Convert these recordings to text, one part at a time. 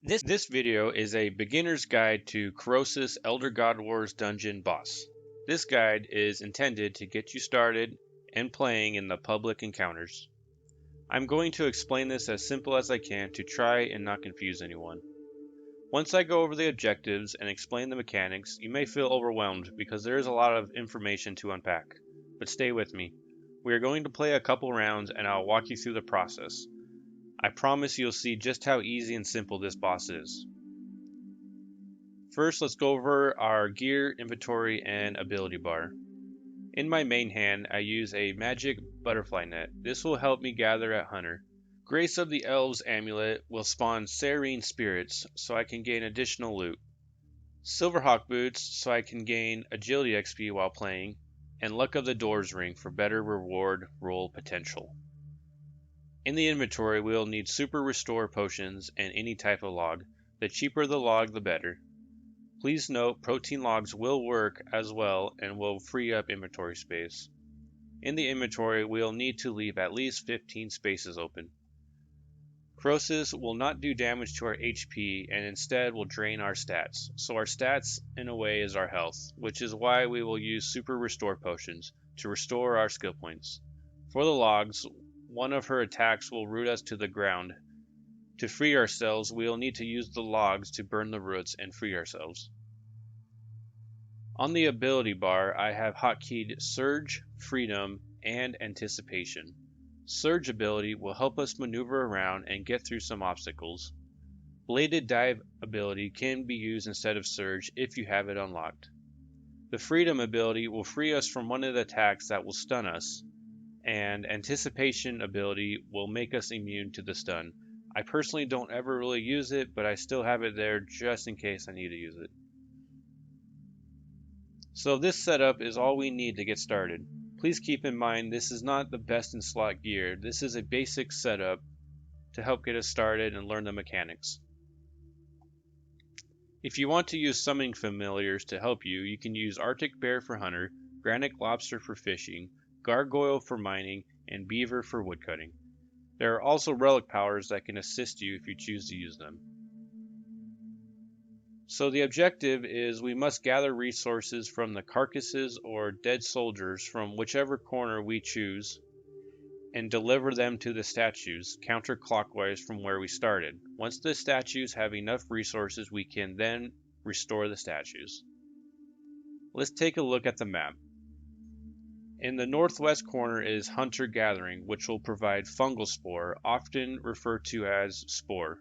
This video is a beginner's guide to Croesus Elder God Wars dungeon boss. This guide is intended to get you started and playing in the public encounters. I'm going to explain this as simple as I can to try and not confuse anyone. Once I go over the objectives and explain the mechanics, you may feel overwhelmed because there is a lot of information to unpack. But stay with me. We are going to play a couple rounds and I'll walk you through the process. I promise you'll see just how easy and simple this boss is. First, let's go over our gear, inventory, and ability bar. In my main hand, I use a magic butterfly net. This will help me gather at Hunter. Grace of the Elves amulet will spawn serene spirits so I can gain additional loot. Silverhawk boots so I can gain agility XP while playing, and Luck of the Doors ring for better reward roll potential. In the inventory, we'll need super restore potions and any type of log. The cheaper the log, the better. Please note, protein logs will work as well and will free up inventory space. In the inventory, we'll need to leave at least 15 spaces open. Croesus will not do damage to our HP and instead will drain our stats. So our stats, in a way, is our health, which is why we will use super restore potions to restore our skill points. For the logs, one of her attacks will root us to the ground. To free ourselves, we'll need to use the logs to burn the roots and free ourselves. On the ability bar, I have hotkeyed Surge, Freedom, and Anticipation. Surge ability will help us maneuver around and get through some obstacles. Bladed Dive ability can be used instead of Surge if you have it unlocked. The Freedom ability will free us from one of the attacks that will stun us, and Anticipation ability will make us immune to the stun. I personally don't ever really use it, but I still have it there just in case I need to use it. So this setup is all we need to get started. Please keep in mind this is not the best in slot gear. This is a basic setup to help get us started and learn the mechanics. If you want to use summoning familiars to help you, you can use Arctic Bear for Hunter, Granite Lobster for fishing, Gargoyle for mining, and Beaver for woodcutting. There are also relic powers that can assist you if you choose to use them. So the objective is we must gather resources from the carcasses or dead soldiers from whichever corner we choose and deliver them to the statues counterclockwise from where we started. Once the statues have enough resources, we can then restore the statues. Let's take a look at the map. In the northwest corner is Hunter Gathering, which will provide fungal spore, often referred to as spore.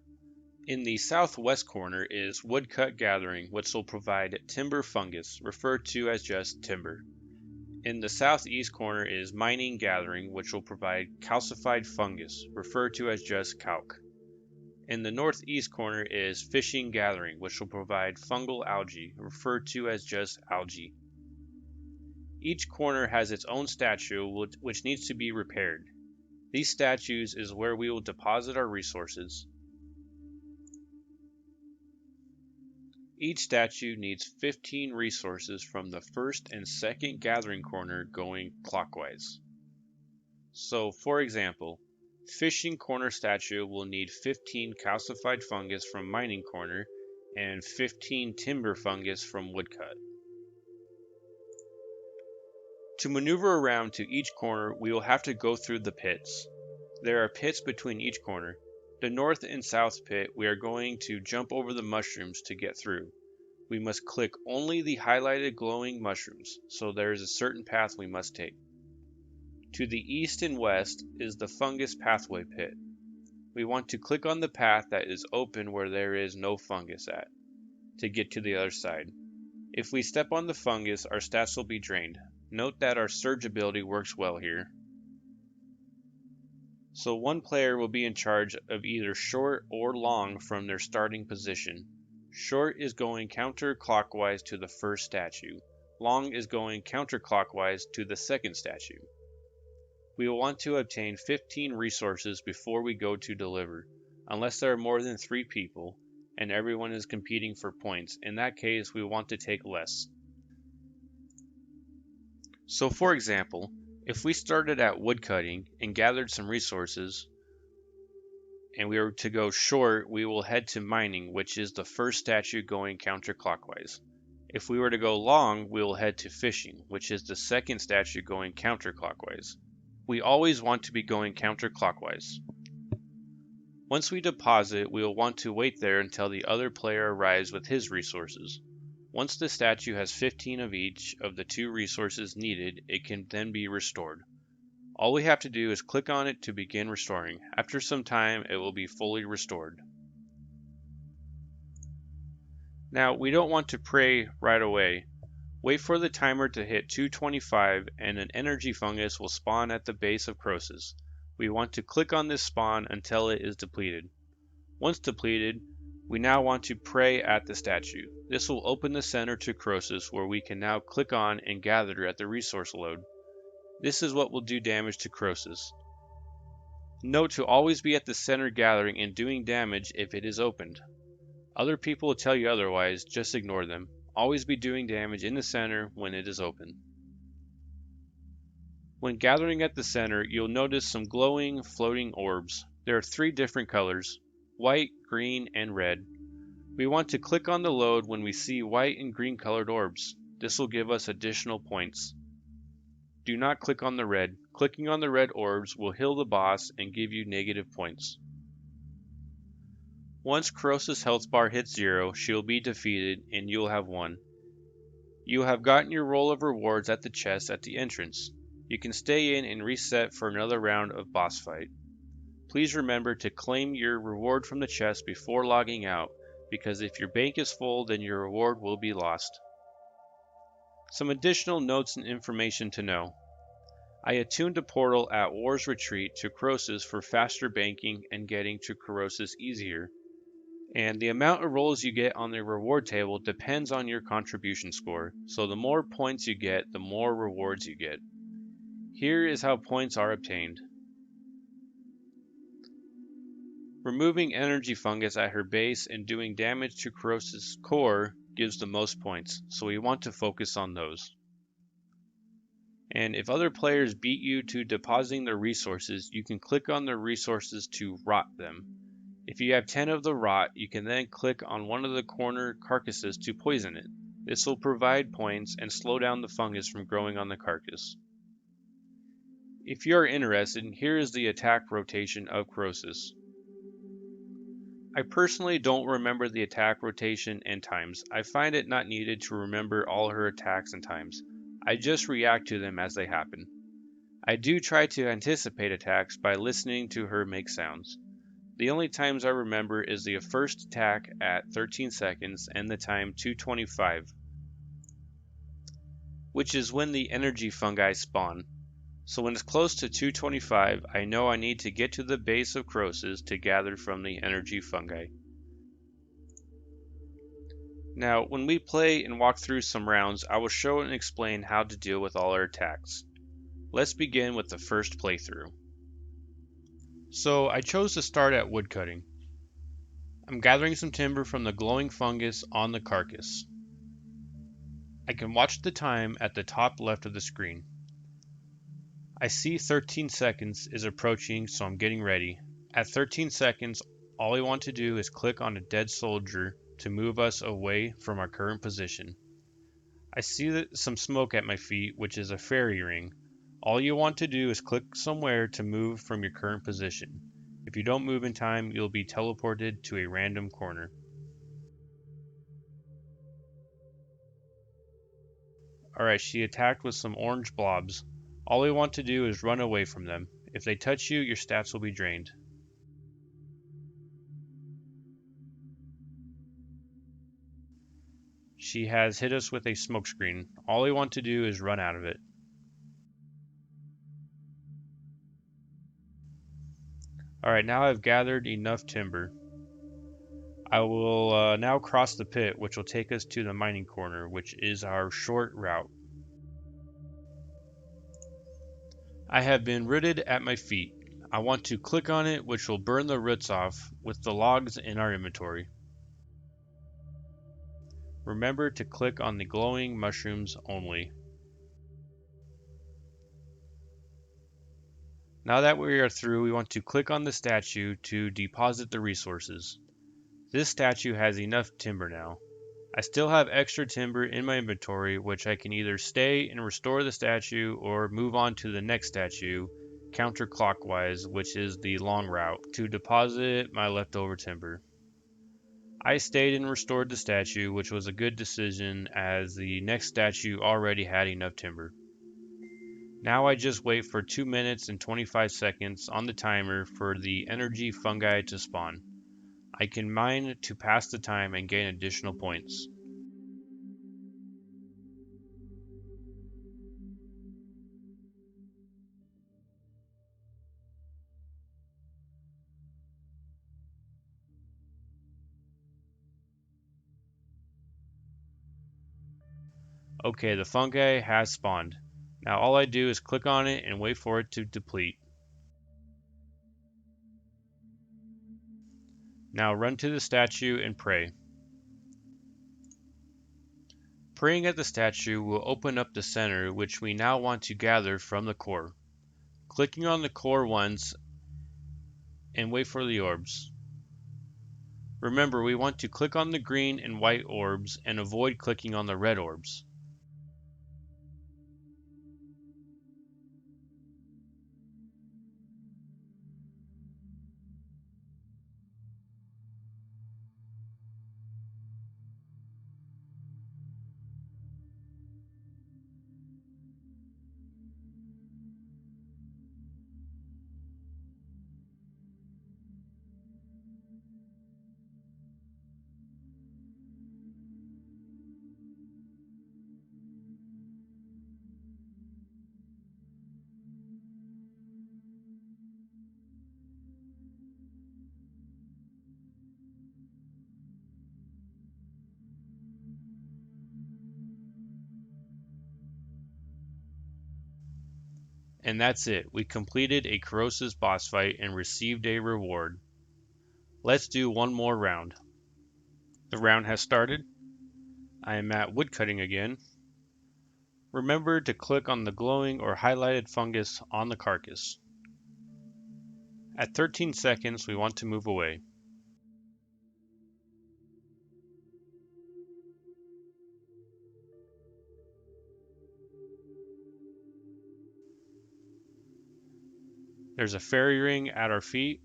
In the southwest corner is Woodcut Gathering, which will provide timber fungus, referred to as just timber. In the southeast corner is Mining Gathering, which will provide calcified fungus, referred to as just calc. In the northeast corner is Fishing Gathering, which will provide fungal algae, referred to as just algae. Each corner has its own statue which needs to be repaired. These statues is where we will deposit our resources. Each statue needs 15 resources from the first and second gathering corner going clockwise. So, for example, Fishing Corner statue will need 15 calcified fungus from Mining Corner and 15 timber fungus from Woodcut. To maneuver around to each corner, we will have to go through the pits. There are pits between each corner. The north and south pit, we are going to jump over the mushrooms to get through. We must click only the highlighted glowing mushrooms, so there is a certain path we must take. To the east and west is the fungus pathway pit. We want to click on the path that is open where there is no fungus at, to get to the other side. If we step on the fungus, our stats will be drained. Note that our surge ability works well here. So one player will be in charge of either short or long from their starting position. Short is going counterclockwise to the first statue. Long is going counterclockwise to the second statue. We will want to obtain 15 resources before we go to deliver, unless there are more than 3 people and everyone is competing for points. In that case, we want to take less. So for example, if we started at woodcutting and gathered some resources, and we are to go short, we will head to mining, which is the first statue going counterclockwise. If we were to go long, we will head to fishing, which is the second statue going counterclockwise. We always want to be going counterclockwise. Once we deposit, we will want to wait there until the other player arrives with his resources. Once the statue has 15 of each of the 2 resources needed, it can then be restored. All we have to do is click on it to begin restoring. After some time, it will be fully restored. Now, we don't want to pray right away. Wait for the timer to hit 225 and an energy fungus will spawn at the base of Croesus. We want to click on this spawn until it is depleted. Once depleted, we now want to pray at the statue. This will open the center to Croesus where we can now click on and gather at the resource load. This is what will do damage to Croesus. Note to always be at the center gathering and doing damage if it is opened. Other people will tell you otherwise, just ignore them. Always be doing damage in the center when it is open. When gathering at the center, you'll notice some glowing, floating orbs. There are 3 different colors: white, green, and red. We want to click on the load when we see white and green colored orbs. This will give us additional points. Do not click on the red. Clicking on the red orbs will heal the boss and give you negative points. Once Croesus' health bar hits 0, she will be defeated and you will have won. You have gotten your roll of rewards at the chest at the entrance. You can stay in and reset for another round of boss fight. Please remember to claim your reward from the chest before logging out, because if your bank is full, then your reward will be lost. Some additional notes and information to know. I attuned a portal at War's Retreat to Croesus for faster banking and getting to Croesus easier. And the amount of rolls you get on the reward table depends on your contribution score, so the more points you get, the more rewards you get. Here is how points are obtained. Removing energy fungus at her base and doing damage to Croesus' core gives the most points, so we want to focus on those. And if other players beat you to depositing their resources, you can click on the resources to rot them. If you have 10 of the rot, you can then click on one of the corner carcasses to poison it. This will provide points and slow down the fungus from growing on the carcass. If you are interested, here is the attack rotation of Croesus. I personally don't remember the attack rotation and times. I find it not needed to remember all her attacks and times. I just react to them as they happen. I do try to anticipate attacks by listening to her make sounds. The only times I remember is the first attack at 13 seconds and the time 225, which is when the energy fungi spawn. So when it's close to 225, I know I need to get to the base of Croesus to gather from the energy fungi. Now, when we play and walk through some rounds, I will show and explain how to deal with all our attacks. Let's begin with the first playthrough. So I chose to start at woodcutting. I'm gathering some timber from the glowing fungus on the carcass. I can watch the time at the top left of the screen. I see 13 seconds is approaching, so I'm getting ready. At 13 seconds, all I want to do is click on a dead soldier to move us away from our current position. I see some smoke at my feet, which is a fairy ring. All you want to do is click somewhere to move from your current position. If you don't move in time, you'll be teleported to a random corner. Alright, she attacked with some orange blobs. All you want to do is run away from them. If they touch you, your stats will be drained. She has hit us with a smokescreen. All we want to do is run out of it. Alright, now I've gathered enough timber. I will now cross the pit, which will take us to the mining corner, which is our short route. I have been rooted at my feet. I want to click on it, which will burn the roots off with the logs in our inventory. Remember to click on the glowing mushrooms only. Now that we are through, we want to click on the statue to deposit the resources. This statue has enough timber now. I still have extra timber in my inventory, which I can either stay and restore the statue or move on to the next statue counterclockwise, which is the long route, to deposit my leftover timber. I stayed and restored the statue, which was a good decision as the next statue already had enough timber. Now I just wait for 2 minutes and 25 seconds on the timer for the energy fungi to spawn. I can mine to pass the time and gain additional points. Okay, the fungi has spawned. Now all I do is click on it and wait for it to deplete. Now run to the statue and pray. Praying at the statue will open up the center, which we now want to gather from the core. Clicking on the core once and wait for the orbs. Remember, we want to click on the green and white orbs and avoid clicking on the red orbs. And that's it. We completed a Croesus boss fight and received a reward. Let's do one more round. The round has started. I am at woodcutting again. Remember to click on the glowing or highlighted fungus on the carcass. At 13 seconds, we want to move away. There's a fairy ring at our feet.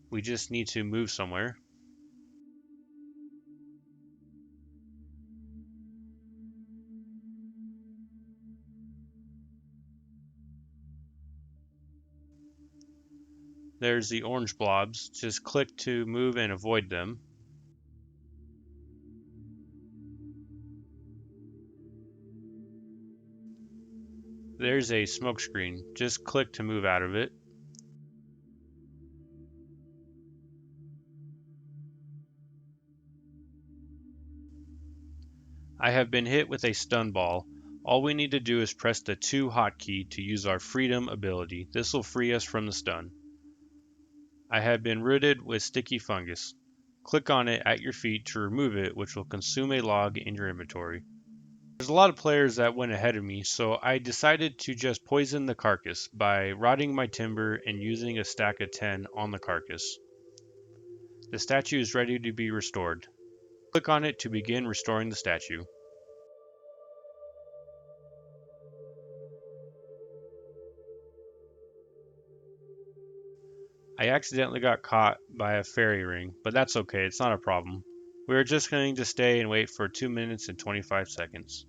We just need to move somewhere. There's the orange blobs. Just click to move and avoid them. There's a smoke screen. Just click to move out of it. I have been hit with a stun ball. All we need to do is press the 2 hotkey to use our freedom ability. This will free us from the stun. I have been rooted with sticky fungus. Click on it at your feet to remove it, which will consume a log in your inventory. There's a lot of players that went ahead of me, so I decided to just poison the carcass by rotting my timber and using a stack of 10 on the carcass. The statue is ready to be restored. Click on it to begin restoring the statue. I accidentally got caught by a fairy ring, but that's okay, it's not a problem. We're just going to stay and wait for 2 minutes and 25 seconds.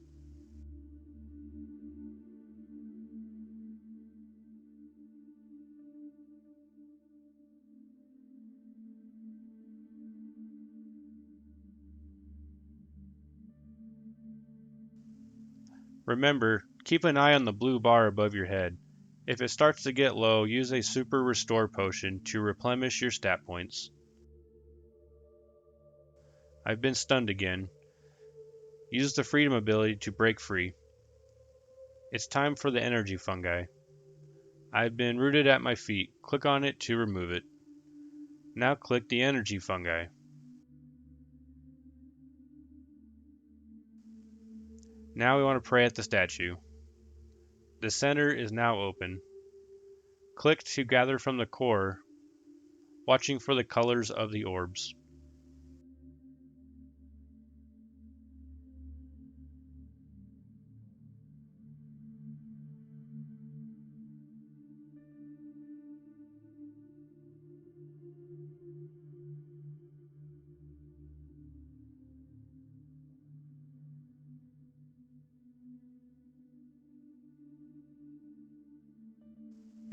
Remember, keep an eye on the blue bar above your head. If it starts to get low, use a super restore potion to replenish your stat points. I've been stunned again. Use the freedom ability to break free. It's time for the energy fungi. I've been rooted at my feet. Click on it to remove it. Now click the energy fungi. Now we want to pray at the statue. The center is now open. Click to gather from the core, watching for the colors of the orbs.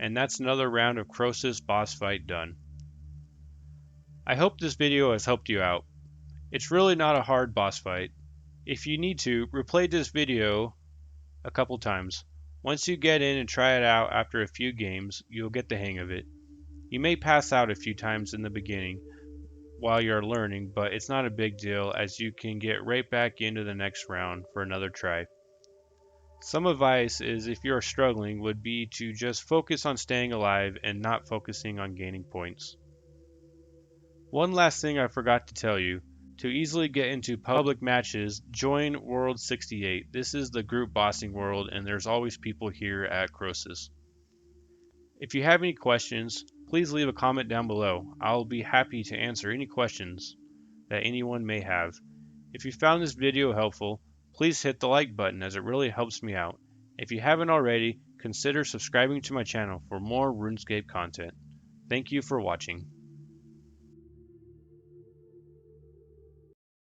And that's another round of Croesus boss fight done. I hope this video has helped you out. It's really not a hard boss fight. If you need to, replay this video a couple times. Once you get in and try it out after a few games, you'll get the hang of it. You may pass out a few times in the beginning while you're learning, but it's not a big deal as you can get right back into the next round for another try. Some advice is if you're struggling would be to just focus on staying alive and not focusing on gaining points. One last thing I forgot to tell you. To easily get into public matches, join World 68. This is the group bossing world and there's always people here at Croesus. If you have any questions, please leave a comment down below. I'll be happy to answer any questions that anyone may have. If you found this video helpful, please hit the like button as it really helps me out. If you haven't already, consider subscribing to my channel for more RuneScape content. Thank you for watching.